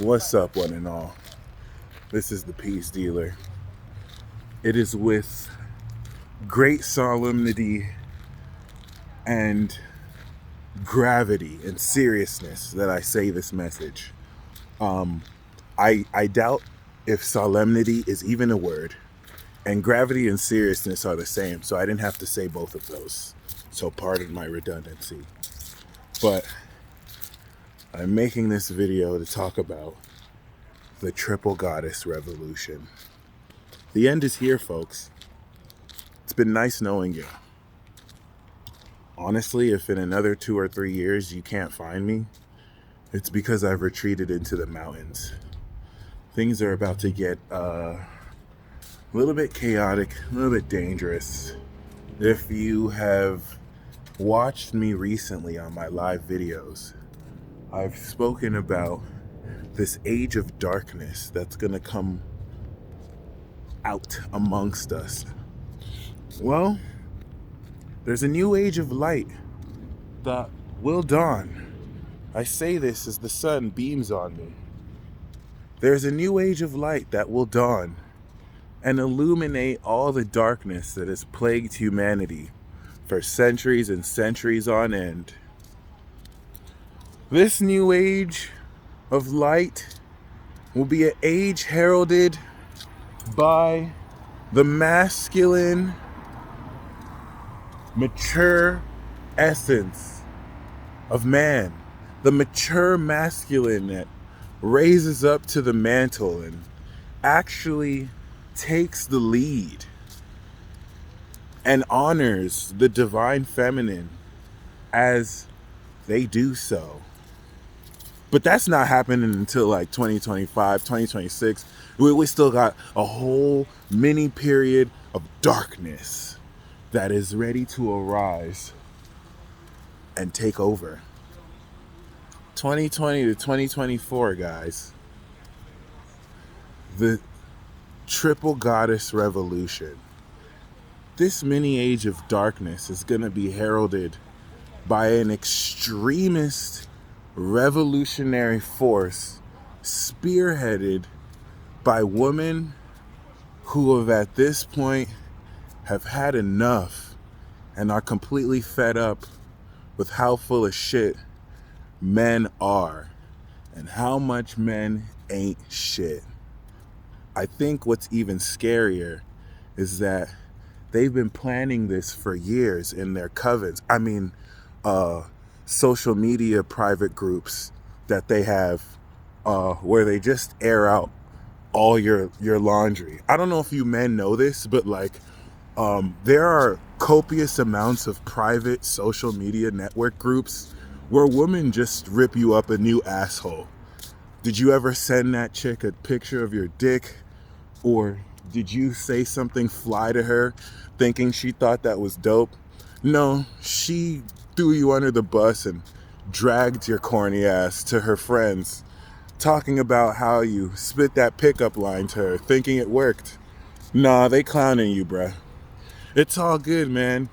What's up, one and all? This is the Peace Dealer. It is with great solemnity and gravity and seriousness that I say this message. I doubt if solemnity is even a word, and gravity and seriousness are the same, so I didn't have to say both of those. So pardon my redundancy. But I'm making this video to talk about the triple goddess revolution. The end is here, folks. It's been nice knowing you. Honestly, if in another 2 or 3 years you can't find me, it's because I've retreated into the mountains. Things are about to get a little bit chaotic, a little bit dangerous. If you have watched me recently on my live videos, I've spoken about this age of darkness that's going to come out amongst us. Well, there's a new age of light that will dawn. I say this as the sun beams on me. There's a new age of light that will dawn and illuminate all the darkness that has plagued humanity for centuries and centuries on end. This new age of light will be an age heralded by the masculine, mature essence of man. The mature masculine that raises up to the mantle and actually takes the lead and honors the divine feminine as they do so. But that's not happening until like 2025, 2026. We still got a whole mini period of darkness that is ready to arise and take over. 2020 to 2024, guys. The triple goddess revolution. This mini age of darkness is going to be heralded by an extremist revolutionary force spearheaded by women who have at this point have had enough and are completely fed up with how full of shit men are and how much men ain't shit. I think what's even scarier is that they've been planning this for years in their covens. Social media private groups that they have where they just air out all your laundry. I don't know if you men know this, but there are copious amounts of private social media network groups where women just rip you up a new asshole. Did you ever send that chick a picture of your dick? Or did you say something fly to her thinking she thought that was dope? No, she threw you under the bus and dragged your corny ass to her friends, talking about how you spit that pickup line to her, thinking it worked. Nah, they clowning you, bruh. It's all good, man.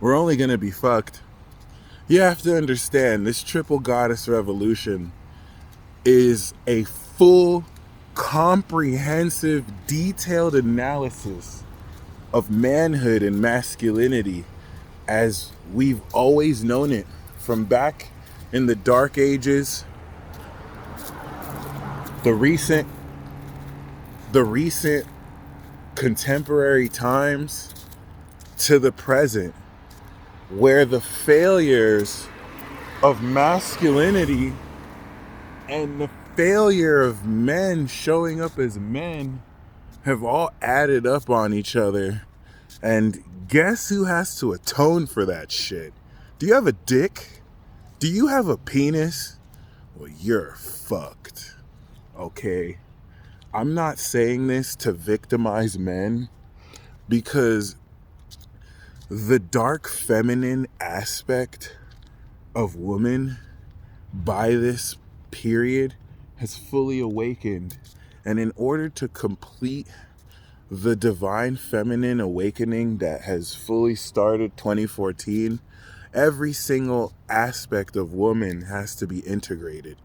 We're only gonna be fucked. You have to understand, this triple goddess revolution is a full, comprehensive, detailed analysis of manhood and masculinity as we've always known it from back in the dark ages, the recent contemporary times, to the present, where the failures of masculinity and the failure of men showing up as men have all added up on each other. And guess who has to atone for that shit? Do you have a dick? Do you have a penis? Well, you're fucked. Okay? I'm not saying this to victimize men, because the dark feminine aspect of woman by this period has fully awakened. And in order to complete the divine feminine awakening that has fully started 2014, every single aspect of woman has to be integrated.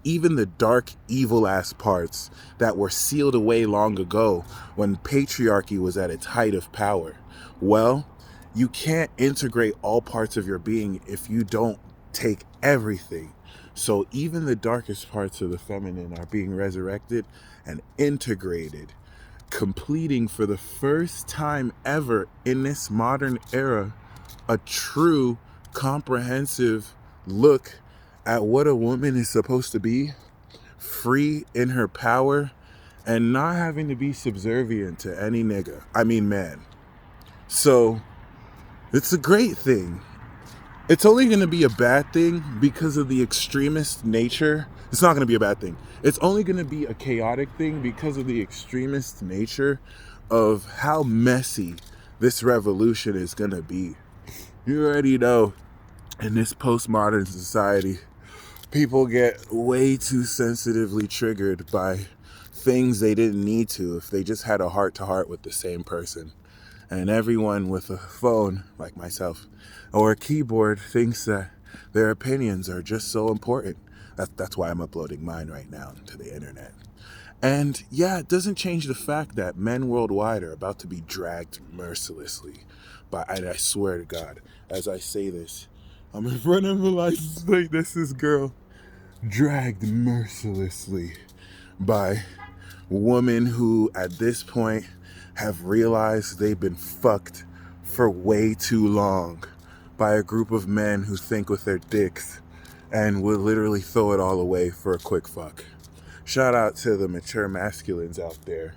even the dark, evil-ass parts that were sealed away long ago when patriarchy was at its height of power. Well, you can't integrate all parts of your being if you don't take everything. So even the darkest parts of the feminine are being resurrected and integrated, completing for the first time ever in this modern era a true comprehensive look at what a woman is supposed to be, free in her power and not having to be subservient to any nigga. I mean man. So it's a great thing. It's only going to be a bad thing because of the extremist nature. It's not going to be a bad thing. It's only going to be a chaotic thing because of the extremist nature of how messy this revolution is going to be. You already know, in this postmodern society, people get way too sensitively triggered by things they didn't need to if they just had a heart-to-heart with the same person. And everyone with a phone, like myself, or a keyboard thinks that their opinions are just so important. That's why I'm uploading mine right now to the internet. And yeah, it doesn't change the fact that men worldwide are about to be dragged mercilessly. And I swear to God, as I say this, I'm in front of a license plate. This is girl dragged mercilessly by women who at this point have realized they've been fucked for way too long by a group of men who think with their dicks and will literally throw it all away for a quick fuck. Shout out to the mature masculines out there.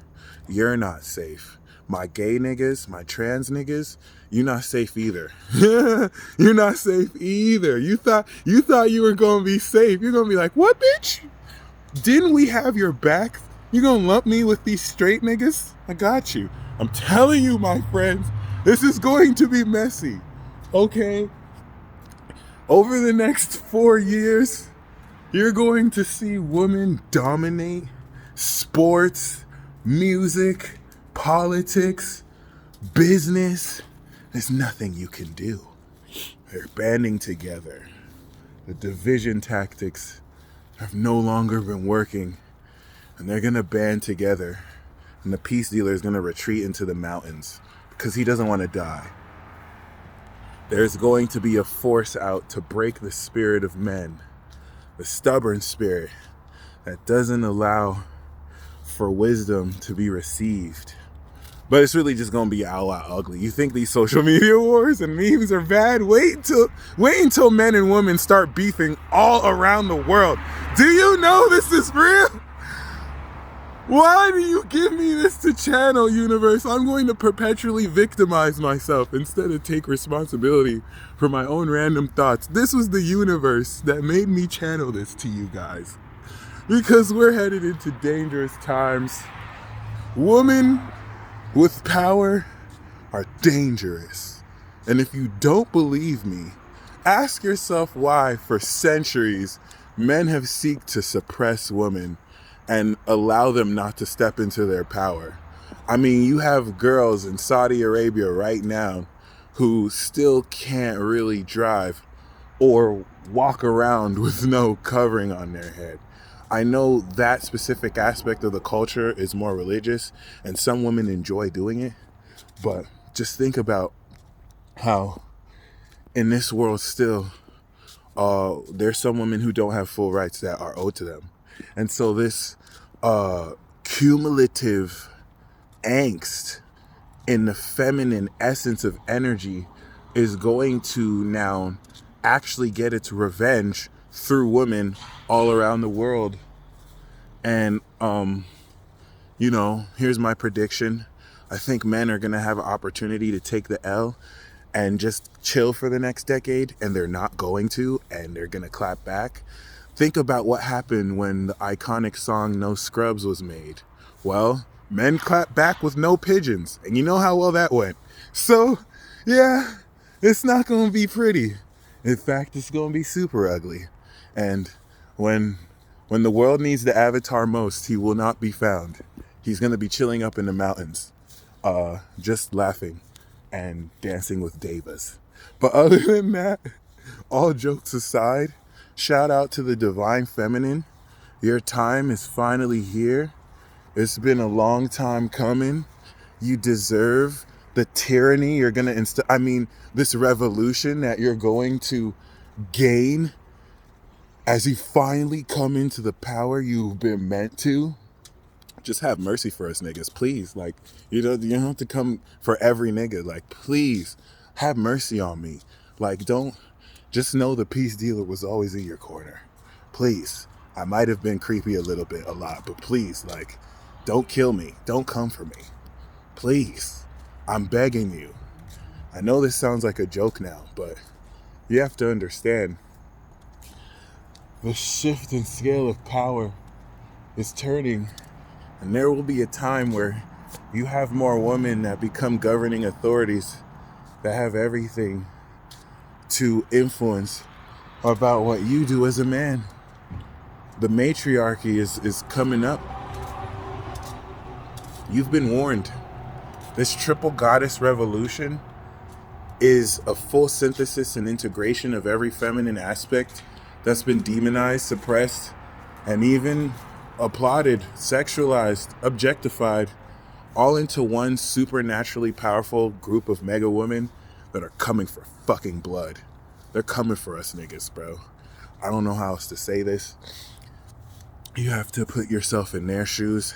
You're not safe. My gay niggas, my trans niggas, you're not safe either. You're not safe either. You thought you were gonna be safe. You're gonna be like, what, bitch? Didn't we have your back? You gonna lump me with these straight niggas? I got you. I'm telling you, my friends, this is going to be messy. Okay? Over the next 4 years, you're going to see women dominate sports, music, politics, business. There's nothing you can do. They're banding together. The division tactics have no longer been working, and they're gonna band together, and the peace dealer is gonna retreat into the mountains because he doesn't want to die. There's going to be a force out to break the spirit of men, the stubborn spirit that doesn't allow for wisdom to be received. But it's really just gonna be all out ugly. You think these social media wars and memes are bad? Wait until men and women start beefing all around the world. Do you know this is real? Why do you give me this to channel, universe? I'm going to perpetually victimize myself instead of take responsibility for my own random thoughts. This was the universe that made me channel this to you guys. Because we're headed into dangerous times. Women with power are dangerous. And if you don't believe me, ask yourself why for centuries men have sought to suppress women and allow them not to step into their power. I mean, you have girls in Saudi Arabia right now who still can't really drive or walk around with no covering on their head. I know that specific aspect of the culture is more religious and some women enjoy doing it, but just think about how in this world still there's some women who don't have full rights that are owed to them. And so this cumulative angst in the feminine essence of energy is going to now actually get its revenge through women all around the world. And here's my prediction. I think men are gonna have an opportunity to take the L and just chill for the next decade, and they're not going to, and they're gonna clap back. Think about what happened when the iconic song No Scrubs was made. Well, men clapped back with no pigeons, and you know how well that went. So yeah, it's not gonna be pretty. In fact, it's gonna be super ugly. And when the world needs the avatar most, he will not be found. He's gonna be chilling up in the mountains, just laughing and dancing with devas. But other than that, all jokes aside, shout out to the divine feminine Your time is finally here. It's been a long time coming. You deserve the tyranny you're going to this revolution that you're going to gain as you finally come into the power you've been meant to. Just have mercy for us niggas, please. Like, you don't have to come for every nigga. Like, please have mercy on me. Like, don't just know the peace dealer was always in your corner. Please. I might have been creepy a lot, but please, like, don't kill me. Don't come for me. Please. I'm begging you. I know this sounds like a joke now, but you have to understand the shift in scale of power is turning. And there will be a time where you have more women that become governing authorities that have everything to influence about what you do as a man. The matriarchy is coming up. You've been warned. This triple goddess revolution is a full synthesis and integration of every feminine aspect that's been demonized, suppressed, and even applauded, sexualized, objectified, all into one supernaturally powerful group of mega women that are coming for fucking blood. They're coming for us niggas, bro. I don't know how else to say this. You have to put yourself in their shoes.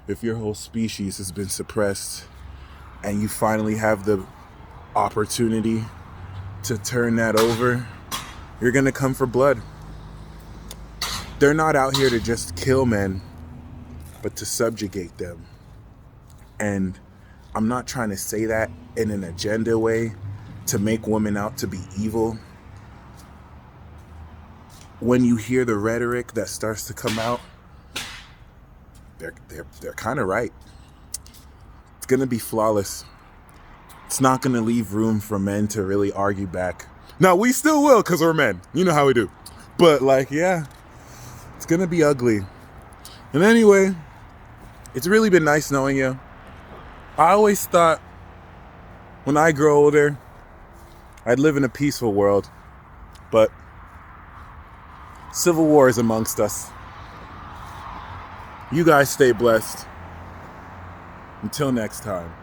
If your whole species has been suppressed and you finally have the opportunity to turn that over, you're gonna come for blood. They're not out here to just kill men, but to subjugate them. And I'm not trying to say that in an agenda way to make women out to be evil. When you hear the rhetoric that starts to come out, they're kind of right. It's gonna be flawless. It's not gonna leave room for men to really argue back. Now we still will, because we're men. You know how we do. But like, yeah, it's gonna be ugly. And anyway, it's really been nice knowing you. I always thought when I grow older, I'd live in a peaceful world. But civil war is amongst us. You guys stay blessed. Until next time.